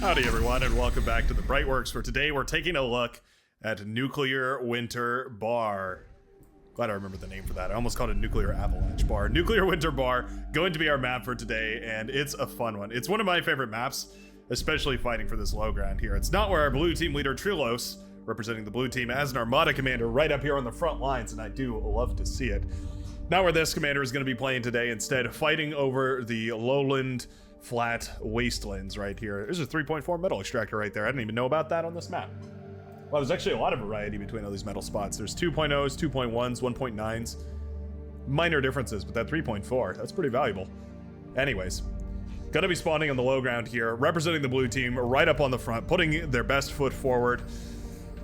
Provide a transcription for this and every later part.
Howdy everyone, and welcome back to the Brightworks. For today, we're taking a look at Nuclear Winter Bar. Glad I remember the name for that. I almost called it Nuclear Avalanche Bar. Nuclear Winter Bar, going to be our map for today, and it's a fun one. It's one of my favorite maps, especially fighting for this low ground here. It's not where our blue team leader, Trilos, representing the blue team as an Armada commander right up here on the front lines, and I do love to see it. Not where this commander is going to be playing today, instead fighting over the lowland flat wastelands right here. There's a 3.4 metal extractor right there. I didn't even know about that on this map. Well, there's actually a lot of variety between all these metal spots. There's 2.0s, 2.1s, 1.9s. Minor differences, but that 3.4, that's pretty valuable. Anyways, gonna be spawning on the low ground here, representing the blue team right up on the front, putting their best foot forward.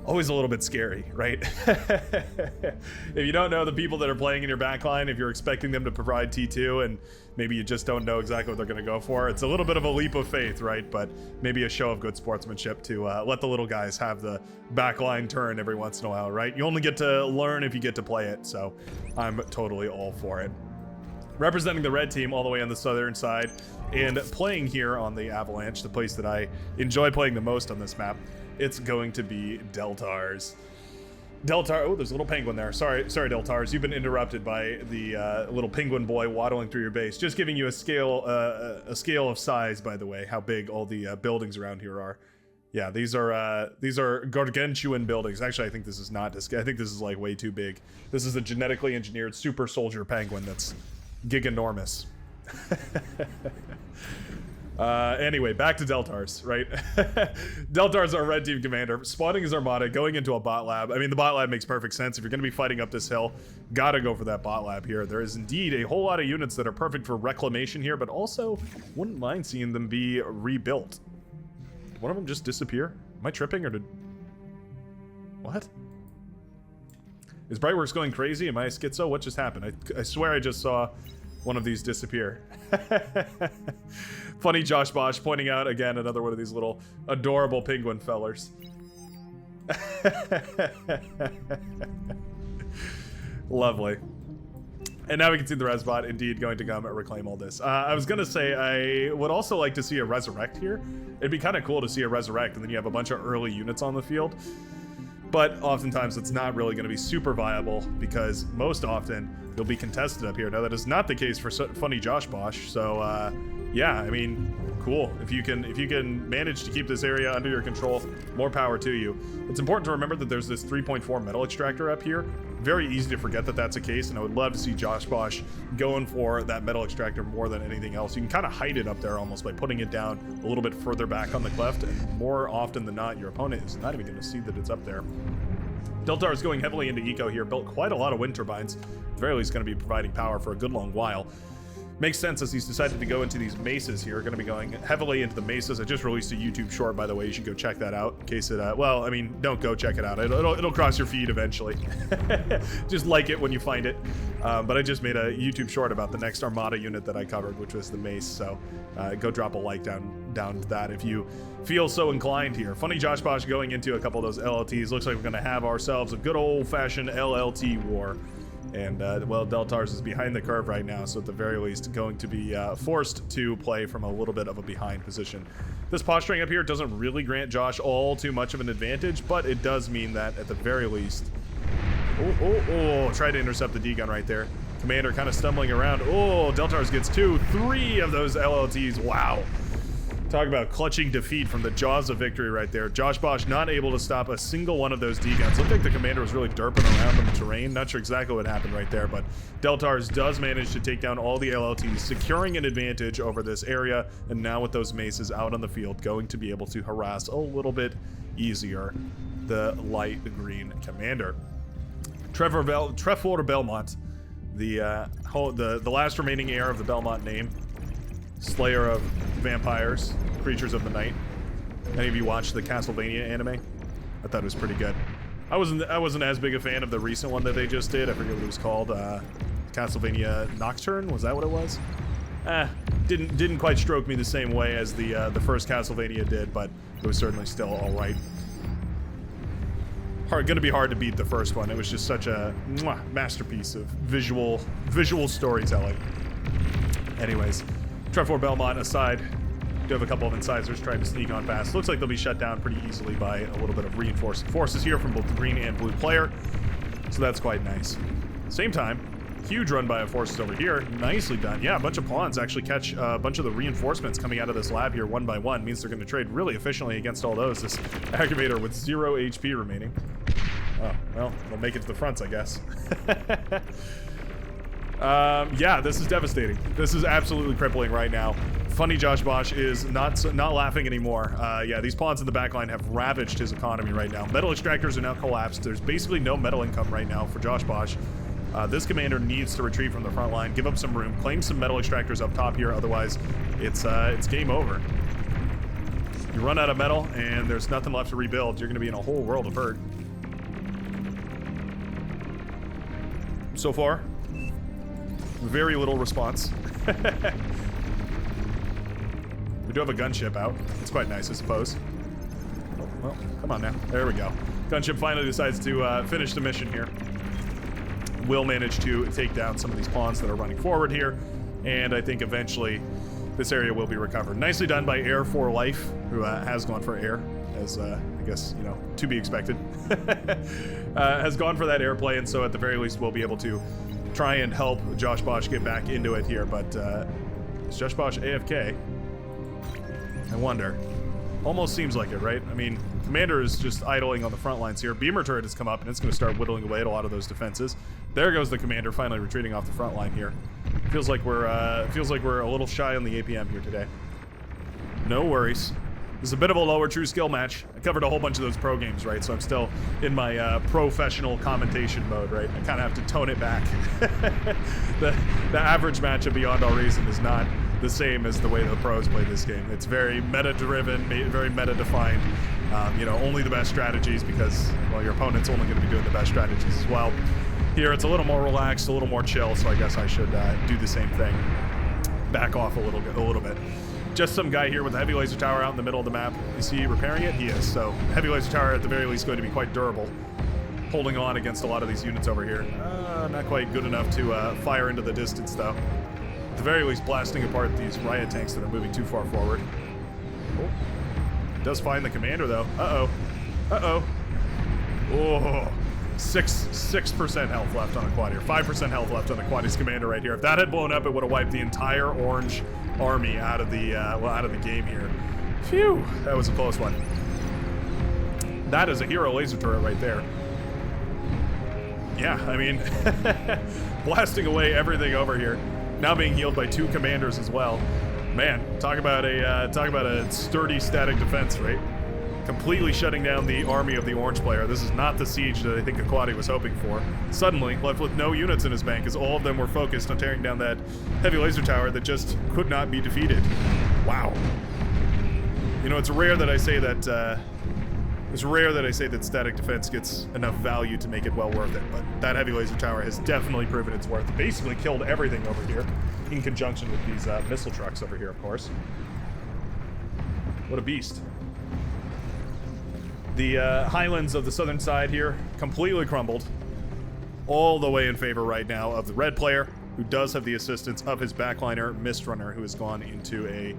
Always a little bit scary, right? If you don't know the people that are playing in your backline, if you're expecting them to provide T2 and maybe you just don't know exactly what they're going to go for, it's a little bit of a leap of faith, right? But maybe a show of good sportsmanship to let the little guys have the backline turn every once in a while, right? You only get to learn if you get to play it, so I'm totally all for it. Representing the red team all the way on the southern side and playing here on the Avalanche, the place that I enjoy playing the most on this map, it's going to be Deltars. Oh, there's a little penguin there. Sorry, Deltars. You've been interrupted by the little penguin boy waddling through your base. Just giving you a scale of size, by the way, how big all the buildings around here are. Yeah, these are gargantuan buildings. Actually, I think this is not. I think this is like way too big. This is a genetically engineered super soldier penguin that's giganormous. Anyway, back to Deltars, right? Deltars are our red team commander, spawning his Armada, going into a bot lab. I mean, the bot lab makes perfect sense. If you're going to be fighting up this hill, gotta go for that bot lab here. There is indeed a whole lot of units that are perfect for reclamation here, but also wouldn't mind seeing them be rebuilt. Did one of them just disappear? Am I tripping, or did... What? Is Brightworks going crazy? Am I a schizo? What just happened? I swear I just saw one of these disappear. Funny Josh Bosch pointing out again another one of these little adorable penguin fellers. Lovely. And now we can see the Resbot indeed going to come and reclaim all this. I was gonna say I would also like to see a Resurrect here. It'd be kind of cool to see a Resurrect and then you have a bunch of early units on the field. But oftentimes it's not really going to be super viable because most often you'll be contested up here. Now that is not the case for Funny Josh Bosch. So yeah, I mean, cool. If you can manage to keep this area under your control, more power to you. It's important to remember that there's this 3.4 metal extractor up here. Very easy to forget that that's the case, and I would love to see Josh Bosch going for that metal extractor more than anything else. You can kind of hide it up there almost by putting it down a little bit further back on the cleft, and more often than not, your opponent is not even going to see that it's up there. Deltar is going heavily into eco here, built quite a lot of wind turbines. At the very least, going to be providing power for a good long while. Makes sense as he's decided to go into these mesas here. Going to be going heavily into the mesas. I just released a YouTube short, by the way. You should go check that out in case it, well, I mean, don't go check it out. It'll cross your feed eventually. Just like it when you find it. But I just made a YouTube short about the next Armada unit that I covered, which was the mace. So go drop a like down to that if you feel so inclined here. Funny Josh Bosch going into a couple of those LLTs. Looks like we're going to have ourselves a good old-fashioned LLT war. And, well, Deltars is behind the curve right now, so at the very least going to be forced to play from a little bit of a behind position. This posturing up here doesn't really grant Josh all too much of an advantage, but it does mean that at the very least... Tried to intercept the D-gun right there. Commander kind of stumbling around. Oh, Deltars gets 3 of those LLTs. Wow. Talk about clutching defeat from the jaws of victory right there. Josh Bosch not able to stop a single one of those D-guns. Looked like the commander was really derping around on the terrain. Not sure exactly what happened right there, but Deltars does manage to take down all the LLTs, securing an advantage over this area, and now with those maces out on the field, going to be able to harass a little bit easier the light green commander. Trefor Belmont, the last remaining heir of the Belmont name, slayer of vampires, creatures of the night. Any of you watched the Castlevania anime? I thought it was pretty good. I wasn't as big a fan of the recent one that they just did. I forget what it was called. Castlevania Nocturne, was that what it was? Didn't quite stroke me the same way as the first Castlevania did, but it was certainly still all right. Gonna be hard to beat the first one. It was just such a masterpiece of visual storytelling. Anyways, Trefor Belmont aside, Do have a couple of incisors trying to sneak on past. Looks like they'll be shut down pretty easily by a little bit of reinforced forces here from both the green and blue player. So that's quite nice. Same time, huge run by of forces over here. Nicely done. Yeah, a bunch of pawns actually catch a bunch of the reinforcements coming out of this lab here one by one. Means they're going to trade really efficiently against all those. This aggravator with 0 HP remaining. Oh, well, they'll make it to the fronts, I guess. Yeah, this is devastating. This is absolutely crippling right now. Funny Josh Bosch is not laughing anymore. Yeah, these pawns in the backline have ravaged his economy right now. Metal extractors are now collapsed. There's basically no metal income right now for Josh Bosch. This commander needs to retreat from the front line, give up some room, claim some metal extractors up top here. Otherwise, it's game over. You run out of metal, and there's nothing left to rebuild. You're going to be in a whole world of hurt. So far, very little response. We do have a gunship out. It's quite nice, I suppose. Oh, well, come on now. There we go. Gunship finally decides to finish the mission here. Will manage to take down some of these pawns that are running forward here, and I think eventually this area will be recovered. Nicely done by Air for Life, who has gone for air, as I guess, you know, to be expected. Has gone for that airplay, and so at the very least we'll be able to try and help Josh Bosch get back into it here. But is Josh Bosch AFK? I wonder. Almost seems like it, right? I mean, Commander is just idling on the front lines here. Beamer turret has come up, and it's going to start whittling away at a lot of those defenses. There goes the Commander, finally retreating off the front line here. Feels like we're a little shy on the APM here today. No worries. This is a bit of a lower true skill match. I covered a whole bunch of those pro games, right? So I'm still in my professional commentation mode, right? I kind of have to tone it back. The average match of Beyond All Reason is not the same as the way the pros play this game. It's very meta-driven, very meta-defined. You know, only the best strategies because, well, your opponent's only going to be doing the best strategies as well. Here, it's a little more relaxed, a little more chill, so I guess I should do the same thing. Back off a little bit. Just some guy here with a heavy laser tower out in the middle of the map. Is he repairing it? He is. So, heavy laser tower at the very least going to be quite durable. Holding on against a lot of these units over here. Not quite good enough to fire into the distance, though. At the very least, blasting apart these riot tanks that are moving too far forward. Oh. Does find the commander, though. Uh-oh. Uh-oh. Oh. 6% health left on a quad here. 5% health left on the quaddy's commander right here. If that had blown up, it would have wiped the entire orange army out of the out of the game here. Phew, that was a close one. That is a hero laser turret right there. Yeah, I mean, blasting away everything over here. Now being healed by 2 commanders as well. Man, talk about a sturdy static defense, right? Completely shutting down the army of the orange player. This is not the siege that I think Aquati was hoping for. Suddenly, left with no units in his bank as all of them were focused on tearing down that heavy laser tower that just could not be defeated. Wow. You know, it's rare that I say that static defense gets enough value to make it well worth it, but that heavy laser tower has definitely proven its worth. Basically killed everything over here, in conjunction with these missile trucks over here, of course. What a beast. The highlands of the southern side here completely crumbled. All the way in favor right now of the red player, who does have the assistance of his backliner, Mistrunner, who has gone into a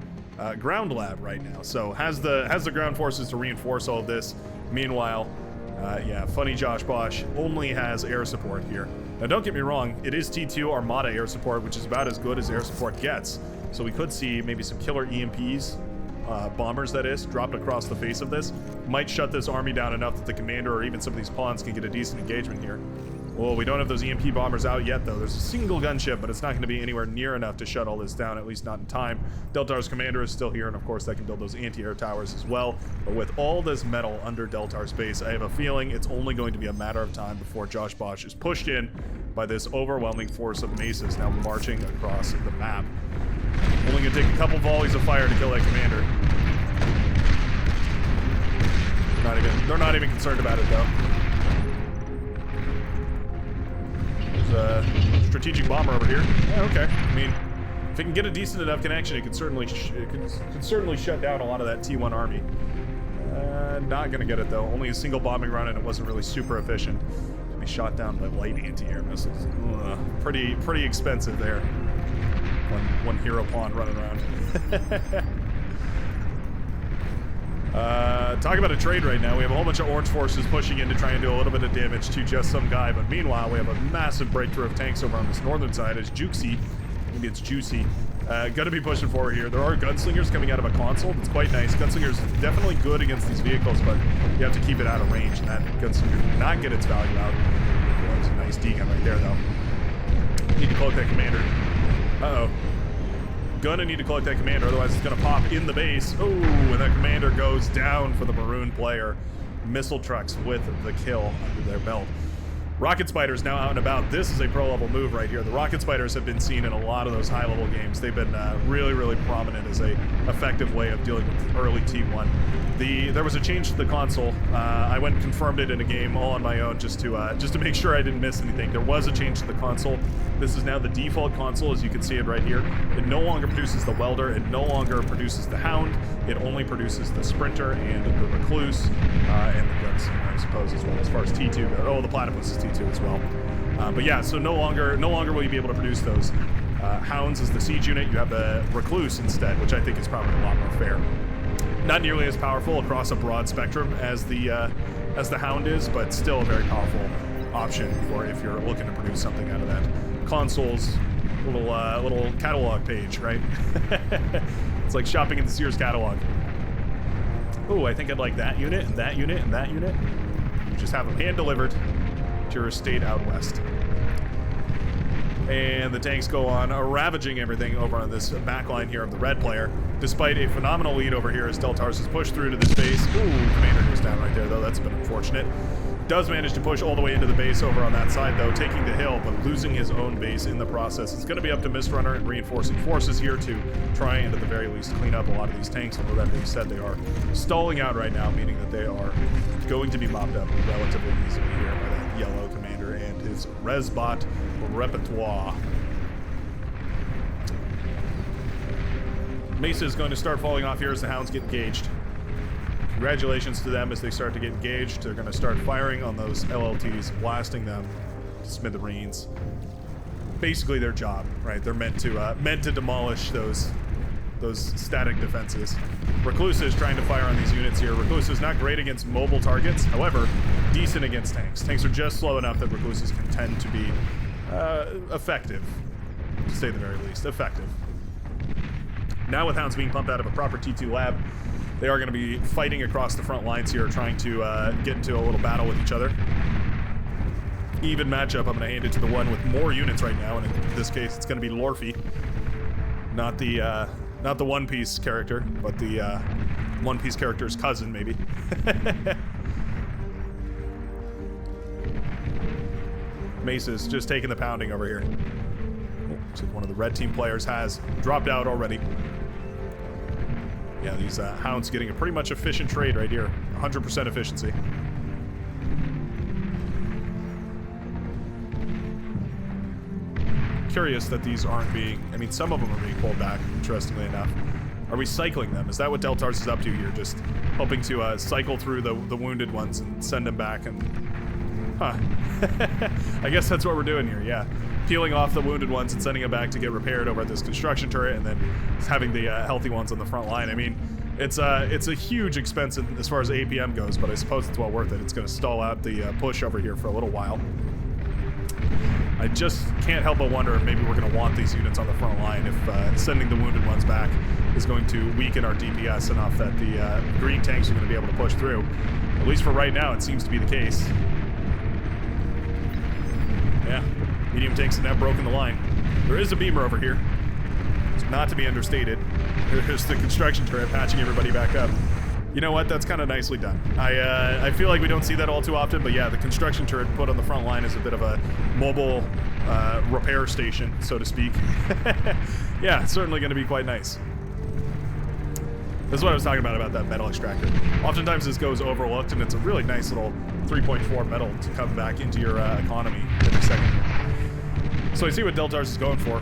ground lab right now. So has the ground forces to reinforce all of this. Meanwhile, yeah, funny Josh Bosch only has air support here. Now don't get me wrong, it is T2 Armada air support, which is about as good as air support gets. So we could see maybe some killer EMPs, bombers that is, dropped across the face of this. Might shut this army down enough that the commander or even some of these pawns can get a decent engagement here. Well, we don't have those EMP bombers out yet, though. There's a single gunship, but it's not going to be anywhere near enough to shut all this down, at least not in time. Deltar's commander is still here, and of course that can build those anti-air towers as well. But with all this metal under Deltar's base, I have a feeling it's only going to be a matter of time before Josh Bosch is pushed in by this overwhelming force of maces now marching across the map. Only going to take a couple volleys of fire to kill that commander. They're not even concerned about it, though. There's a strategic bomber over here. Yeah, okay. I mean, if it can get a decent enough connection, it can certainly shut down a lot of that T1 army. Not gonna get it though. Only a single bombing run, and it wasn't really super efficient. To be shot down by light anti-air missiles. Pretty expensive there. One hero pawn running around. Talk about a trade right now. We have a whole bunch of orange forces pushing in to try and do a little bit of damage to just some guy, but meanwhile, we have a massive breakthrough of tanks over on this northern side as Juicy, maybe it's Juicy, gonna be pushing forward here. There are gunslingers coming out of a console. That's quite nice. Gunslingers definitely good against these vehicles, but you have to keep it out of range, and that gunslinger did not get its value out. That was a nice D-gun right there, though. Need to cloak that commander. Uh-oh. Gonna need to collect that commander, otherwise it's gonna pop in the base. Oh, and that commander goes down for the maroon player. Missile trucks with the kill under their belt. Rocket Spiders now out and about. This is a pro-level move right here. The Rocket Spiders have been seen in a lot of those high-level games. They've been really, really prominent as a effective way of dealing with early T1. There was a change to the console. I went and confirmed it in a game all on my own just to make sure I didn't miss anything. There was a change to the console. This is now the default console, as you can see it right here. It no longer produces the Welder. It no longer produces the Hound. It only produces the Sprinter and the Recluse and the Gunslinger, I suppose, as well, as far as T2 goes. Oh, the Platypus is T2 as well. But yeah, so no longer will you be able to produce those. Hounds is the siege unit. You have the Recluse instead, which I think is probably a lot more fair. Not nearly as powerful across a broad spectrum as the Hound is, but still a very powerful option for if you're looking to produce something out of that console's little catalog page, right? It's like shopping in the Sears catalog. Oh, I think I'd like that unit, and that unit, and that unit. You just have them hand-delivered to your estate out west. And the tanks go on ravaging everything over on this backline here of the red player, despite a phenomenal lead over here as Deltars has pushed through to this base. Ooh, commander goes down right there, though. That's been unfortunate. Does manage to push all the way into the base over on that side, though, taking the hill, but losing his own base in the process. It's going to be up to Mistrunner and reinforcing forces here to try and, at the very least, clean up a lot of these tanks. Although that being said, they are stalling out right now, meaning that they are going to be mopped up relatively easily here by that yellow commander and his Resbot repertoire. Mesa is going to start falling off here as the Hounds get engaged. Congratulations to them as they start to get engaged. They're going to start firing on those LLTs, blasting them to smithereens. Basically their job, right? They're meant to demolish those static defenses. Recluse is trying to fire on these units here. Recluse is not great against mobile targets, however, decent against tanks. Tanks are just slow enough that Recluses can tend to be effective, to say the very least. Effective. Now with Hounds being pumped out of a proper T2 lab, they are going to be fighting across the front lines here, trying to get into a little battle with each other. Even matchup. I'm going to hand it to the one with more units right now, and in this case, it's going to be Lorphy, not the One Piece character, but the One Piece character's cousin, maybe. Mesa's just taking the pounding over here. Oh, looks like one of the red team players has dropped out already. Yeah, these Hounds getting a pretty much efficient trade right here. 100% efficiency. Curious that these aren't being... I mean, some of them are being pulled back, interestingly enough. Are we cycling them? Is that what Deltars is up to here? Just hoping to cycle through the wounded ones and send them back and... Huh. I guess that's what we're doing here, yeah. Peeling off the wounded ones and sending them back to get repaired over at this construction turret, and then having the healthy ones on the front line. I mean, it's a huge expense as far as APM goes, but I suppose it's well worth it. It's going to stall out the push over here for a little while. I just can't help but wonder if maybe we're going to want these units on the front line if sending the wounded ones back is going to weaken our DPS enough that the green tanks are going to be able to push through. At least for right now, it seems to be the case. Yeah, medium tanks have now broken the line. There is a beamer over here. It's not to be understated. There's the construction turret patching everybody back up. You know what? That's kind of nicely done. I feel like we don't see that all too often, but yeah, the construction turret put on the front line is a bit of a mobile repair station, so to speak. Yeah, it's certainly going to be quite nice. This is what I was talking about that metal extractor. Oftentimes this goes overlooked, and it's a really nice little 3.4 metal to come back into your economy every second. So I see what Deltars is going for.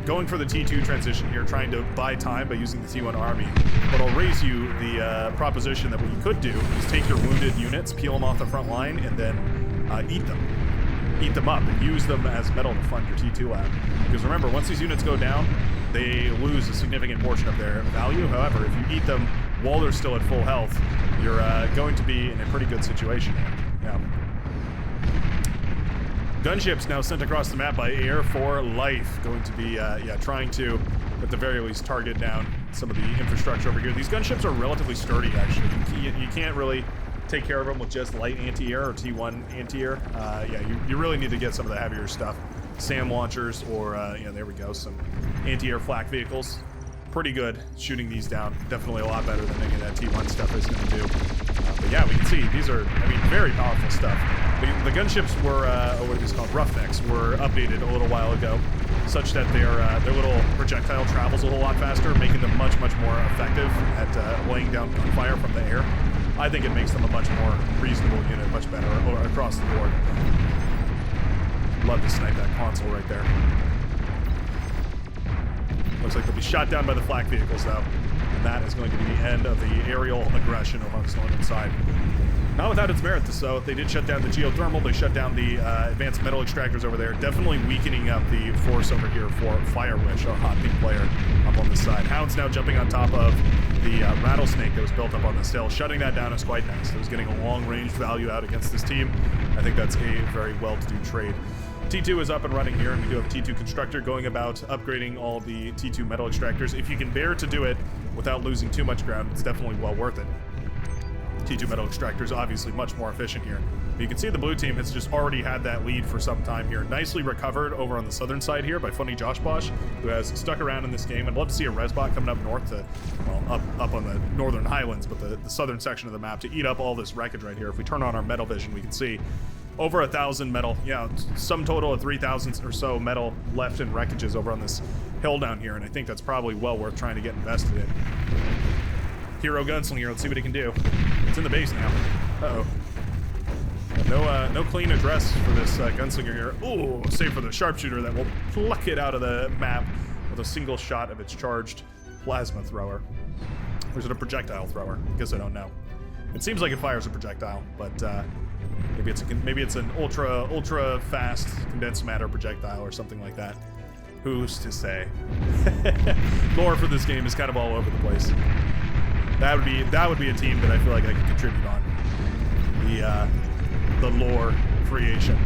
Going for the T2 transition here, trying to buy time by using the T1 army. But I'll raise you the proposition that what you could do is take your wounded units, peel them off the front line, and then eat them. Eat them up and use them as metal to fund your T2 lab. Because remember, once these units go down, they lose a significant portion of their value. However, if you eat them while they're still at full health, you're going to be in a pretty good situation here. Yeah. Gunships now sent across the map by Air for Life, going to be, trying to, at the very least, target down some of the infrastructure over here. These gunships are relatively sturdy, actually. You can't really take care of them with just light anti-air or T1 anti-air. You really need to get some of the heavier stuff. SAM launchers or, there we go, some anti-air flak vehicles. Pretty good shooting these down. Definitely a lot better than any of that T1 stuff is going to do. But yeah, we can see these are, very powerful stuff. The gunships were, what is called, roughnecks, were updated a little while ago, such that their little projectile travels a whole lot faster, making them much more effective at laying down gunfire from the air. I think it makes them a much more reasonable unit, much better across the board. Love to snipe that console right there. Looks like they'll be shot down by the flak vehicles, though. And that is going to be the end of the aerial aggression of Huntsland inside. Not without its merit, though. They did shut down the geothermal. They shut down the advanced metal extractors over there. Definitely weakening up the force over here for Firewish, our hot pink player, up on the side. Hound's now jumping on top of the rattlesnake that was built up on this hill. Shutting that down is quite nice. It was getting a long-range value out against this team. I think that's a very well-to-do trade. T2 is up and running here, and we do have a T2 constructor going about upgrading all the T2 metal extractors. If you can bear to do it without losing too much ground, it's definitely well worth it. T2 metal extractor is obviously much more efficient here. But you can see the blue team has just already had that lead for some time here. Nicely recovered over on the southern side here by Funny Josh Bosch, who has stuck around in this game. I'd love to see a resbot coming up north to, well, up on the northern highlands, but the southern section of the map to eat up all this wreckage right here. If we turn on our metal vision, we can see over 1,000 metal, some total of 3,000 or so metal left in wreckages over on this hill down here, and I think that's probably well worth trying to get invested in. Hero Gunslinger, let's see what he can do. It's in the base now. Uh-oh. No clean address for this Gunslinger here. Ooh, save for the sharpshooter that will pluck it out of the map with a single shot of its charged plasma thrower. Or is it a projectile thrower? I guess I don't know. It seems like it fires a projectile, but maybe it's an ultra fast condensed matter projectile or something like that. Who's to say? Lore for this game is kind of all over the place. That would be a team that I feel like I could contribute on. The lore creation.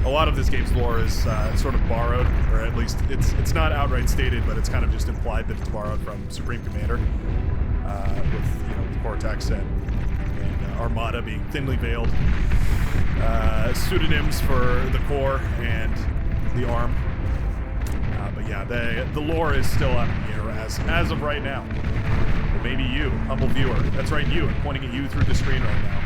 A lot of this game's lore is sort of borrowed, or at least it's not outright stated, but it's kind of just implied that it's borrowed from Supreme Commander, with Cortex and Armada being thinly veiled pseudonyms for the core and the arm. But yeah, the lore is still up here as of right now. Or maybe you, humble viewer. That's right, you. I'm pointing at you through the screen right now.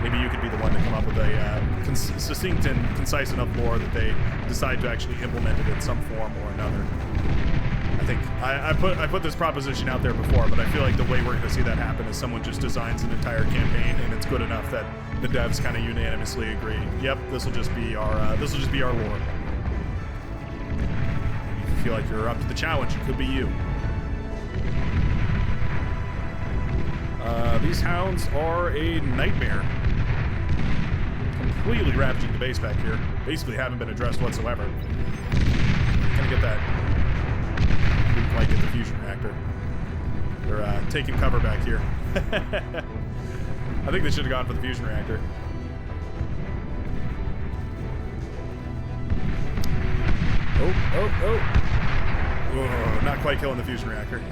Maybe you could be the one to come up with a succinct and concise enough lore that they decide to actually implement it in some form or another. I think I put this proposition out there before, but I feel like the way we're going to see that happen is someone just designs an entire campaign and it's good enough that the devs kind of unanimously agree. Yep, this will just be our lore. If you feel like you're up to the challenge, it could be you. These hounds are a nightmare. Completely ravaging the base back here. Basically haven't been addressed whatsoever. Gonna get that. Didn't quite get the fusion reactor. They're taking cover back here. I think they should have gone for the fusion reactor. Oh, not quite killing the fusion reactor.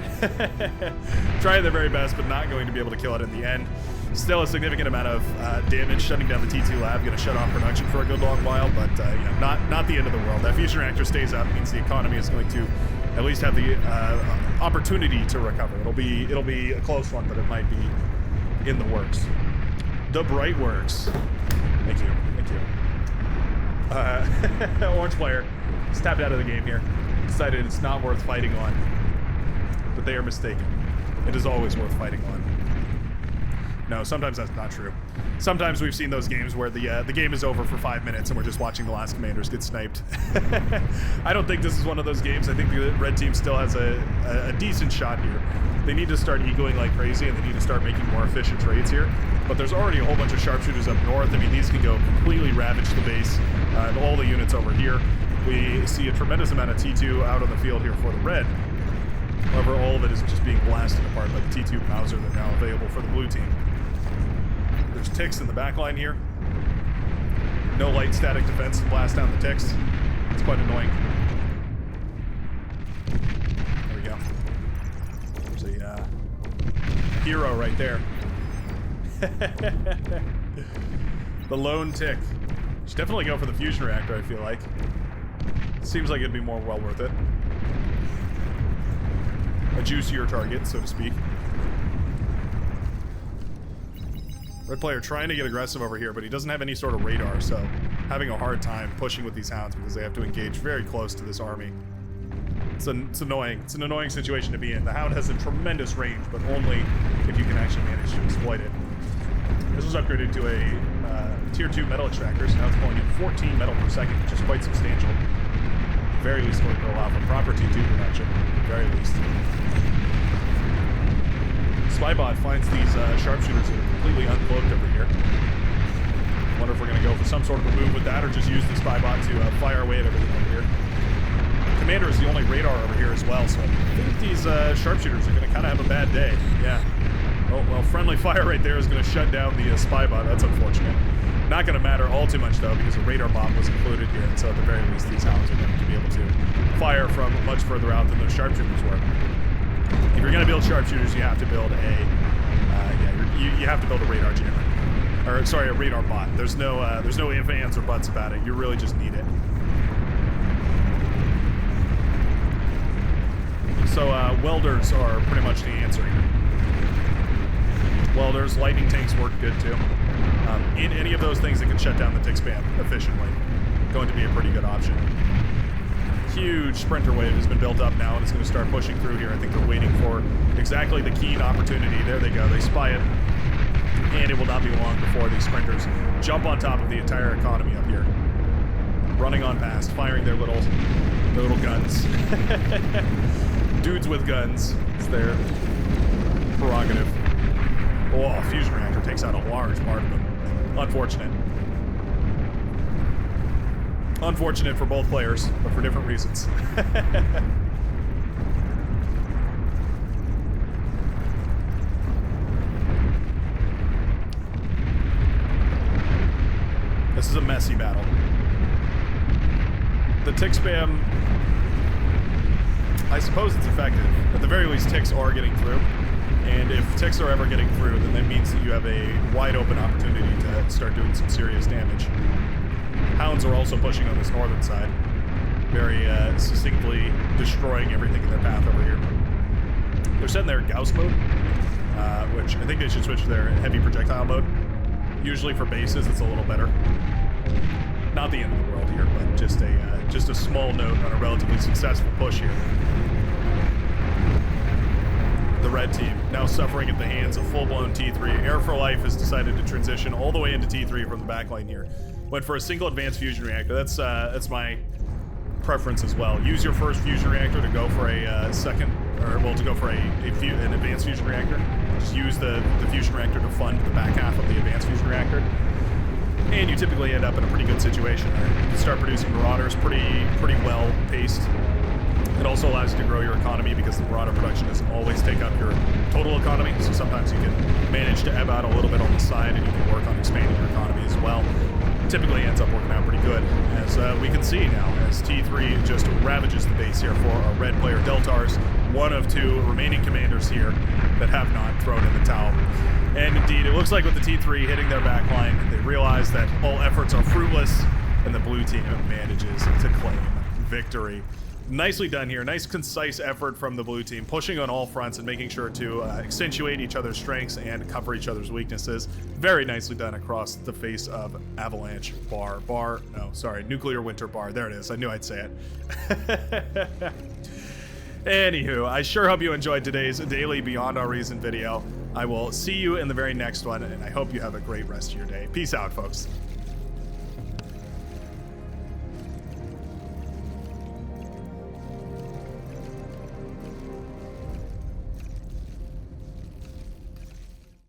Trying their very best, but not going to be able to kill it in the end. Still a significant amount of damage, shutting down the T2 lab, going to shut off production for a good long while, but not the end of the world. That fusion reactor stays up, means the economy is going to at least have the opportunity to recover. It'll be a close one, but it might be in the works. The bright works. Thank you. Orange player stepped out of the game here. Decided it's not worth fighting on, but they are mistaken. It is always worth fighting on. No, sometimes that's not true. Sometimes we've seen those games where the game is over for 5 minutes and we're just watching the last commanders get sniped. I don't think this is one of those games. I think the red team still has a decent shot here. They need to start egoing like crazy and they need to start making more efficient trades here. But there's already a whole bunch of sharpshooters up north. I mean, these can go completely ravage the base and all the units over here. We see a tremendous amount of T2 out on the field here for the red. However, all of it is just being blasted apart by the T2 Mauser that are now available for the blue team. There's ticks in the back line here. No light static defense to blast down the ticks. It's quite annoying. There we go. There's a hero right there. The lone tick. Should definitely go for the fusion reactor, I feel like. Seems like it'd be more well worth it. A juicier target, so to speak. Red player trying to get aggressive over here, but he doesn't have any sort of radar, so having a hard time pushing with these hounds because they have to engage very close to this army. It's annoying. It's an annoying situation to be in. The hound has a tremendous range, but only if you can actually manage to exploit it. This was upgraded to a tier 2 metal extractor, so now it's pulling in 14 metal per second, which is quite substantial. At the very least, going to allow for proper T2 production. At the very least. Spybot finds these sharpshooters that are completely uncloaked over here. Wonder if we're going to go for some sort of a move with that, or just use the Spybot to fire away at everything over here. Commander is the only radar over here as well, so I think these sharpshooters are going to kind of have a bad day. Yeah. Oh, well, friendly fire right there is going to shut down the Spybot. That's unfortunate. Not going to matter all too much, though, because a radar bot was included here, and so at the very least, these hounds are going to be able to fire from much further out than those sharpshooters were. If you're going to build sharpshooters, you have to build you have to build a radar jammer. Or, sorry, a radar bot. There's no ifs, ands, or buts about it. You really just need it. So, welders are pretty much the answer here. Welders, lightning tanks work good too. In any of those things that can shut down the tick spam efficiently, going to be a pretty good option. Huge sprinter wave has been built up now, and it's going to start pushing through here. I think they're waiting for exactly the keen opportunity. There they go. They spy it, and it will not be long before these sprinters jump on top of the entire economy up here, running on past, firing their little guns. Dudes with guns. It's their prerogative. Oh, fusion reactor takes out a large part of them. Unfortunate. Unfortunate for both players, but for different reasons. This is a messy battle. The tick spam, I suppose it's effective. At the very least, ticks are getting through. And if ticks are ever getting through, then that means that you have a wide open opportunity to start doing some serious damage. Hounds are also pushing on this northern side, very succinctly destroying everything in their path over here. They're setting their Gauss mode, which I think they should switch to their heavy projectile mode. Usually for bases, it's a little better. Not the end of the world here, but just a small note on a relatively successful push here. The red team now suffering at the hands of full-blown T3. Air for Life has decided to transition all the way into T3 from the backline here. Went for a single advanced fusion reactor. That's my preference as well. Use your first fusion reactor to go for a to go for an advanced fusion reactor. Just use the fusion reactor to fund the back half of the advanced fusion reactor. And you typically end up in a pretty good situation there. You can start producing Marauders pretty well paced. It also allows you to grow your economy because the Marauder production doesn't always take up your total economy, so sometimes you can manage to ebb out a little bit on the side and you can work on expanding your economy as well. Typically ends up working out pretty good, as we can see now, as T3 just ravages the base here for our red player Deltars, one of two remaining commanders here that have not thrown in the towel. And indeed, it looks like with the T3 hitting their backline, they realize that all efforts are fruitless, and the blue team manages to claim victory. Nicely done here. Nice, concise effort from the blue team, pushing on all fronts and making sure to accentuate each other's strengths and cover each other's weaknesses. Very nicely done across the face of Avalanche Nuclear Winter Bar. There it is. I knew I'd say it. Anywho, I sure hope you enjoyed today's daily Beyond Our Reason video. I will see you in the very next one, and I hope you have a great rest of your day. Peace out, folks.